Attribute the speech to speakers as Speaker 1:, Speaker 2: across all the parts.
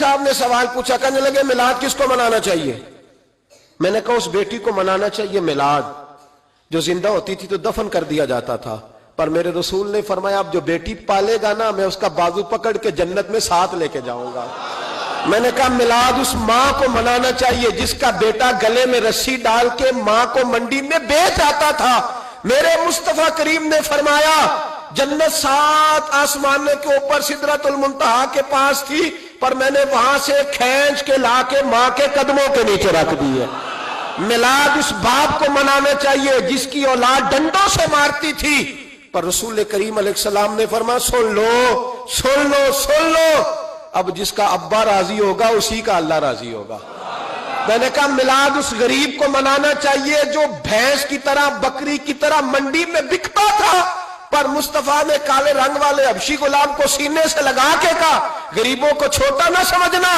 Speaker 1: صاحب نے سوال پوچھا، کہنے لگے میلاد کس کو منانا چاہیے؟ میں نے کہا اس بیٹی کو منانا چاہیے میلاد جو زندہ ہوتی تھی تو دفن کر دیا جاتا تھا، پر میرے رسول نے فرمایا اب جو بیٹی پالے گا نا میں اس کا بازو پکڑ کے جنت میں ساتھ لے کے جاؤں گا۔ میں نے کہا میلاد اس ماں کو منانا چاہیے جس کا بیٹا گلے میں رسی ڈال کے ماں کو منڈی میں بیچ آتا تھا۔ میرے مصطفیٰ کریم نے فرمایا جنت 7 آسمانوں کے اوپر سدرۃ المنتہا کے پاس تھی، پر میں نے وہاں سے کھینچ کے لا کے ماں کے قدموں کے نیچے رکھ دی ہے۔ میلاد اس باپ کو منانا چاہیے جس کی اولاد ڈنڈوں سے مارتی تھی، پر رسول کریم علیہ السلام نے فرمایا سن لو سن لو سن لو، اب جس کا ابا راضی ہوگا اسی کا اللہ راضی ہوگا۔ میں نے کہا میلاد اس غریب کو منانا چاہیے جو بھینس کی طرح بکری کی طرح منڈی میں بکتا تھا، پر مصطفیٰ نے کالے رنگ والے حبشی غلام کو سینے سے لگا کے کہا غریبوں کو چھوٹا نہ سمجھنا،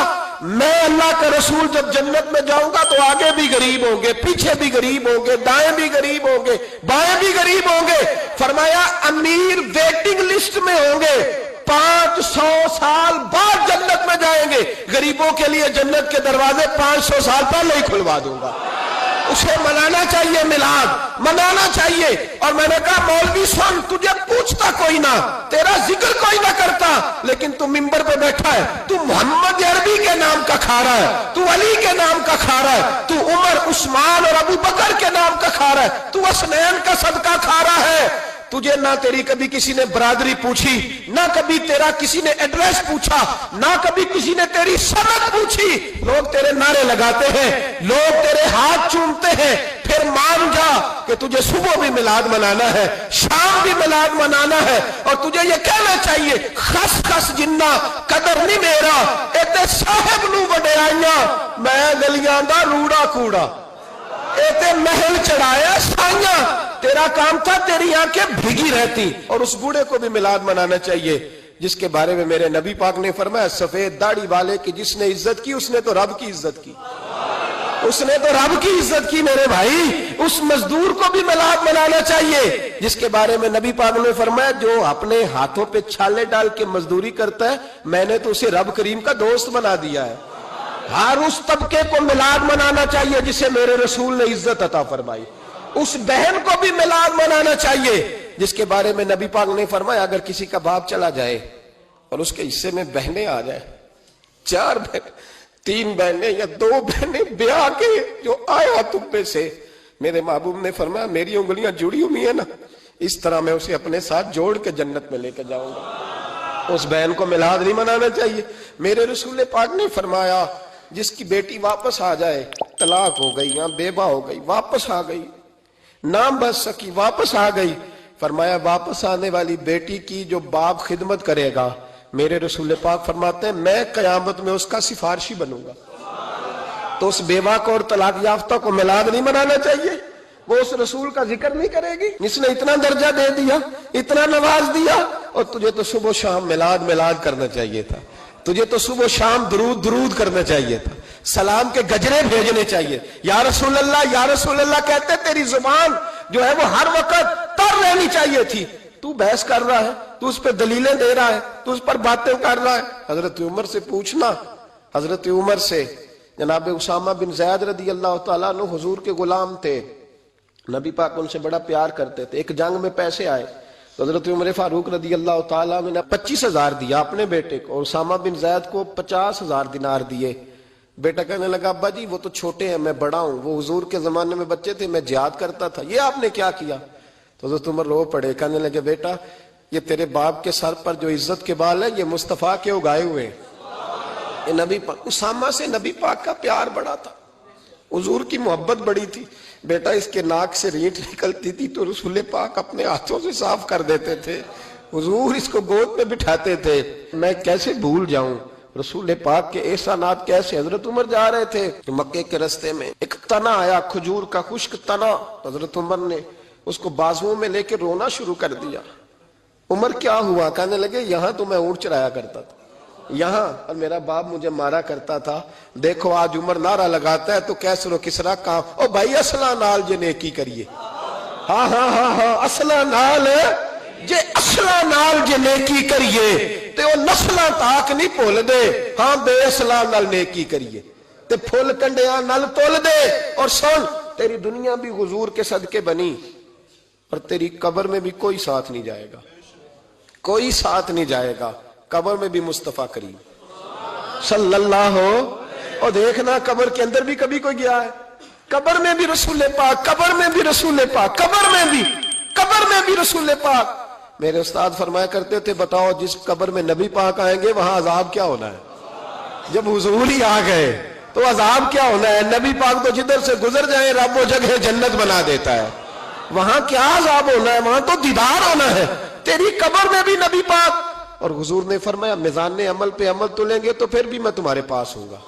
Speaker 1: میں اللہ کا رسول جب جنت میں جاؤں گا تو آگے بھی غریب ہوں گے، پیچھے بھی غریب ہوں گے، دائیں بھی غریب ہوں گے، بائیں بھی غریب ہوں گے۔ فرمایا امیر ویٹنگ لسٹ میں ہوں گے، 500 سال بعد جنت میں جائیں گے، غریبوں کے لیے جنت کے دروازے 500 سال پہلے ہی کھلوا دوں گا۔ اسے منانا چاہیے، میلاد منانا چاہیے۔ اور میں نے کہا مولوی سن، تجھے پوچھتا کوئی نہ، تیرا ذکر کوئی نہ کرتا، لیکن تو ممبر پہ بیٹھا ہے، تو محمد عربی کے نام کا کھا رہا ہے، تو علی کے نام کا کھا رہا ہے، تو عمر عثمان اور ابو بکر کے نام کا کھا رہا ہے، تو اسنین کا صدقہ کھا رہا ہے۔ تجھے نہ تیری کبھی کسی نے برادری پوچھی، نہ کبھی تیرا کسی نے ایڈریس پوچھا، نہ کبھی کسی نے تیری سند پوچھی، لوگ تیرے نعرے لگاتے ہیں، لوگ تیرے ہاتھ چومتے ہیں۔ پھر مان جا کہ تجھے صبح بھی میلاد منانا ہے، شام بھی میلاد منانا ہے، اور تجھے یہ کہنا چاہیے خس خس جنہ قدر نہیں میرا ایتے صاحب نو وڈیائیاں، میں گلیاں دا روڑا کوڑا، ایتے محل چڑھایا سائیاں، تیرا کام تھا تیری آنکھیں بھیگی رہتی۔ اور اس بوڑھے کو بھی میلاد منانا چاہیے جس کے بارے میں میرے نبی پاک نے فرمایا سفید داڑھی والے کی جس نے عزت کی اس نے تو رب کی عزت کی، اس نے تو رب کی عزت کی میرے بھائی۔ اس مزدور کو بھی میلاد منانا چاہیے جس کے بارے میں نبی پاک نے فرمایا جو اپنے ہاتھوں پہ چھالے ڈال کے مزدوری کرتا ہے میں نے تو اسے رب کریم کا دوست بنا دیا ہے۔ ہر اس طبقے کو میلاد منانا چاہیے جسے میرے رسول نے عزت عطا فرمائی۔ اس بہن کو بھی میلاد منانا چاہیے جس کے بارے میں نبی پاک نے فرمایا اگر کسی کا باپ چلا جائے اور اس کے حصے میں بہنیں آ جائیں، 4 بہنیں، 3 بہنیں یا 2 بہنیں بیاہ کے جو آیا تم پہ سے، میرے محبوب نے فرمایا میری انگلیاں جڑی ہوئی ہیں نا، اس طرح میں اسے اپنے ساتھ جوڑ کے جنت میں لے کے جاؤں گا۔ اس بہن کو میلاد نہیں منانا چاہیے۔ میرے رسول پاک نے فرمایا جس کی بیٹی واپس آ جائے، طلاق ہو گئی یا بیوہ ہو گئی، واپس آ گئی، نام بچ سکی، واپس آ گئی، فرمایا واپس آنے والی بیٹی کی جو باپ خدمت کرے گا میرے رسول پاک فرماتے ہیں میں قیامت میں اس کا سفارشی بنوں گا۔ تو اس بیوہ کو اور طلاق یافتہ کو میلاد نہیں منانا چاہیے؟ وہ اس رسول کا ذکر نہیں کرے گی جس نے اتنا درجہ دے دیا، اتنا نواز دیا؟ اور تجھے تو صبح و شام میلاد کرنا چاہیے تھا، تجھے تو صبح و شام درود کرنا چاہیے تھا، سلام کے گجرے بھیجنے چاہیے۔ یا رسول اللہ کہتے تیری زبان جو ہے وہ ہر وقت تر رہنی چاہیے تھی، تو بحث کر رہا ہے، تو اس پہ دلیلیں دے رہا ہے، تو اس پر باتیں کر رہا ہے۔ حضرت عمر سے پوچھنا، حضرت عمر سے، جناب اسامہ بن زید رضی اللہ تعالیٰ عنہ حضور کے غلام تھے، نبی پاک ان سے بڑا پیار کرتے تھے۔ ایک جنگ میں پیسے آئے تو حضرت عمر فاروق رضی اللہ تعالیٰ عنہ نے 25,000 دیا اپنے بیٹے کو، اور اسامہ بن زید کو 50,000 دینار دیے۔ بیٹا کہنے لگا ابا جی وہ تو چھوٹے ہیں، میں بڑا ہوں، وہ حضور کے زمانے میں بچے تھے، میں جہاد کرتا تھا، یہ آپ نے کیا کیا؟ تو حضرت عمر رو پڑے، کہنے لگے بیٹا یہ تیرے باپ کے سر پر جو عزت کے بال ہے یہ مصطفیٰ کے اگائے ہوئے ہیں۔ یہ نبی پاک، اسامہ سے نبی پاک کا پیار بڑا تھا، حضور کی محبت بڑی تھی۔ بیٹا اس کے ناک سے ریٹ نکلتی تھی تو رسول پاک اپنے ہاتھوں سے صاف کر دیتے تھے، حضور اس کو گود میں بٹھاتے تھے۔ میں کیسے بھول جاؤں رسول پاک کے احسانات کیسے۔ حضرت عمر جا رہے تھے مکے کے رستے میں ایک تنا آیا، کھجور کا خشک تنا، حضرت عمر نے اس کو بازوؤں میں لے کے رونا شروع کر دیا۔ عمر کیا ہوا؟ کہنے لگے یہاں تو میں اونٹ چرایا کرتا تھا، یہاں، اور میرا باپ مجھے مارا کرتا تھا، دیکھو آج عمر نعرہ لگاتا ہے تو کیسر و کسرا کام، او بھائی اصلہ نال جے نیکی کریے، ہاں اصلہ نال جے نیکی کریے، تے وہ نسلاں تاک نہیں بھول دے ہاں بے اصلاں نال نیکی کریے تے پھل کنڈیاں نال تول دے. اور سن تیری دنیا بھی حضور کے صدقے بنی اور تیری قبر میں بھی کوئی ساتھ نہیں جائے گا, کوئی ساتھ نہیں جائے گا. قبر میں بھی مصطفیٰ کریم صلی اللہ ہو. اور دیکھنا قبر کے اندر بھی کبھی کوئی گیا ہے؟ قبر میں بھی رسول پاک, قبر میں بھی رسول پاک, قبر میں بھی رسول پاک. میرے استاد فرمایا کرتے تھے بتاؤ جس قبر میں نبی پاک آئیں گے وہاں عذاب کیا ہونا ہے؟ جب حضور ہی آ گئے تو عذاب کیا ہونا ہے؟ نبی پاک تو جدھر سے گزر جائیں رب وہ جگہ جنت بنا دیتا ہے. وہاں کیا عذاب ہونا ہے؟ وہاں تو دیدار ہونا ہے. تیری قبر میں بھی نبی پاک. اور حضور نے فرمایا میزان عمل پہ عمل تلیں گے تو پھر بھی میں تمہارے پاس ہوں گا.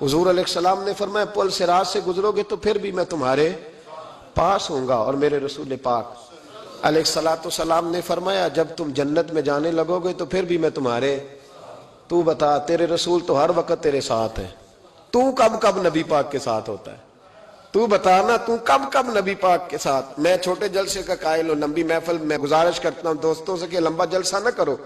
Speaker 1: حضور علیہ السلام نے فرمایا پل صراط سے گزرو گے تو پھر بھی میں تمہارے پاس ہوں گا. اور میرے رسول پاک علیہ السلام نے فرمایا جب تم جنت میں جانے لگو گے تو پھر بھی میں تمہارے. تو بتا تیرے رسول تو ہر وقت تیرے ساتھ ہے, تو کب کب نبی پاک کے ساتھ ہوتا ہے؟ تو بتا نا تو کب کب نبی پاک کے ساتھ؟ میں چھوٹے جلسے کا قائل ہوں, لمبی محفل میں گزارش کرتا ہوں دوستوں سے کہ لمبا جلسہ نہ کرو.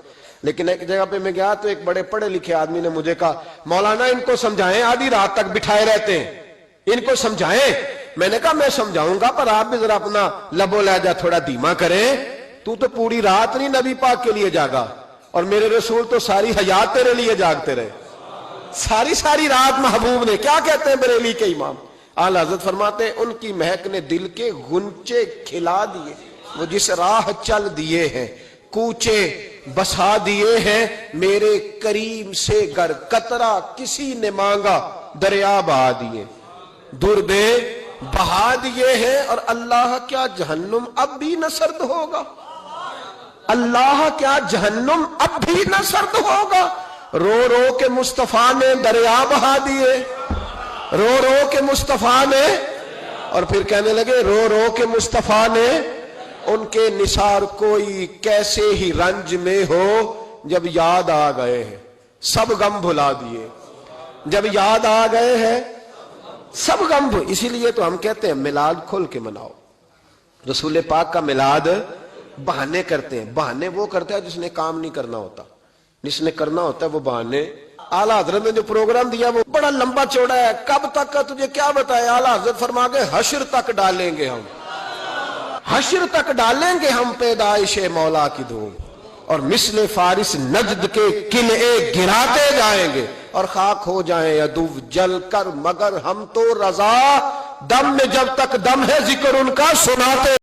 Speaker 1: لیکن ایک جگہ پہ میں گیا تو ایک بڑے پڑھے لکھے آدمی نے مجھے کہا مولانا ان کو سمجھائیں, آدھی رات تک بٹھائے رہتے ہیں, ان کو سمجھائیں. میں نے کہا میں سمجھاؤں گا پر آپ بھی ذرا اپنا لب و لہجہ تھوڑا دھیما کریں. تو پوری رات نہیں نبی پاک کے لیے جاگا اور میرے رسول تو ساری حیات تیرے لیے جاگتے رہے, ساری رات. محبوب نے کیا کہتے ہیں بریلی کے امام اعلی حضرت فرماتے ہیں ان کی مہک نے دل کے غنچے کھلا دیے, وہ جس راہ چل دیے ہیں کوچے بسا دیے ہیں, میرے کریم سے گر قطرہ کسی نے مانگا دریا بہا دیے, دربے بہا دیے ہیں. اور اللہ کیا جہنم اب بھی نہ سرد ہوگا؟ اللہ کیا جہنم اب بھی نہ سرد ہوگا؟ رو رو کے مصطفیٰ نے دریا بہا دیے, رو رو کے مصطفیٰ نے. اور پھر کہنے لگے رو رو کے مصطفیٰ نے ان کے نثار کوئی کیسے ہی رنج میں ہو جب یاد آ گئے ہیں سب غم بھلا دیے, جب یاد آ گئے ہیں سب غم. اسی لیے تو ہم کہتے ہیں میلاد کھول کے مناؤ. رسول پاک کا میلاد بہانے کرتے ہیں, بہانے وہ کرتا ہے جس نے کام نہیں کرنا ہوتا, جس نے کرنا ہوتا ہے وہ بہانے. اعلیٰ حضرت نے جو پروگرام دیا وہ بڑا لمبا چوڑا ہے, کب تک کا تجھے کیا بتایا. اعلیٰ حضرت فرما گئے حشر تک ڈالیں گے ہم, حشر تک ڈالیں گے ہم پیدائش مولا کی دھوم, اور مثل فارس نجد کے قلعے گراتے جائیں گے اور خاک ہو جائیں عدو جل کر, مگر ہم تو رضا دم میں جب تک دم ہے ذکر ان کا سناتے